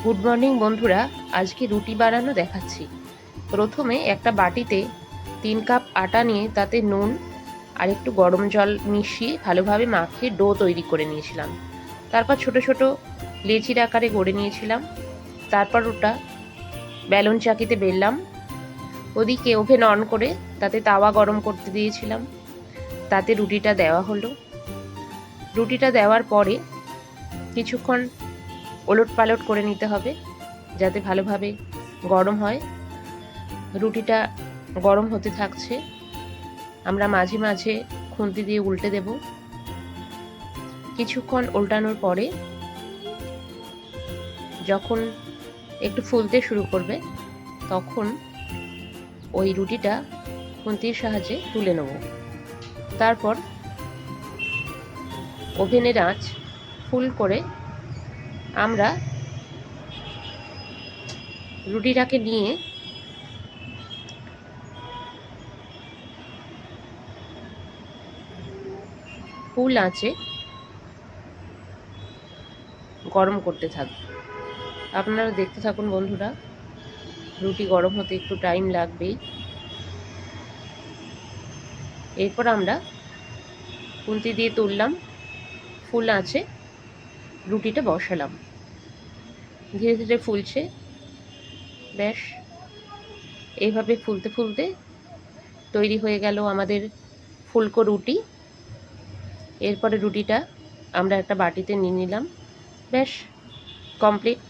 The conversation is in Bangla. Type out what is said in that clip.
গুড মর্নিং বন্ধুরা, আজকে রুটি বানানো দেখাচ্ছি। প্রথমে একটা বাটিতে 3 কাপ আটা নিয়ে তাতে নুন আর একটু গরম জল মিশিয়ে ভালোভাবে মাখিয়ে ডো তৈরি করে নিয়েছিলাম। তারপর ছোট ছোট লেচির আকারে গড়ে নিয়েছিলাম। তারপর ওটা বেলন চাকিতে বেললাম। ওদিকে ওভেন অন করে তাতে তাওয়া গরম করতে দিয়েছিলাম। তাতে রুটিটা দেওয়া হলো। রুটিটা দেওয়ার পরে কিছুক্ষণ ওলট পালট করে নিতে হবে যাতে ভালোভাবে গরম হয়। রুটিটা গরম হতে থাকছে, আমরা মাঝে মাঝে খুন্তি দিয়ে উল্টে দেব। কিছুক্ষণ উল্টানোর পরে যখন একটু ফুলতে শুরু করবে তখন ওই রুটিটা খুন্তির সাহায্যে তুলে নেব। তারপর ওভেনের আঁচ ফুল করে আমরা রুটিটাকে নিয়ে ফুল আঁচে গরম করতে থাকবো। আপনারা দেখতে থাকুন বন্ধুরা, রুটি গরম হতে একটু টাইম লাগবেই। এরপর আমরা খুন্তি দিয়ে তুললাম, ফুল আঁচে রুটিটা বসালাম। ধীরে ধীরে ফুলছে, বেশ এইভাবে ফুলতে ফুলতে তৈরি হয়ে গেল আমাদের ফুলকো রুটি। এরপরে রুটিটা আমরা একটা বাটিতে নিয়ে নিলাম, বেশ কমপ্লিট।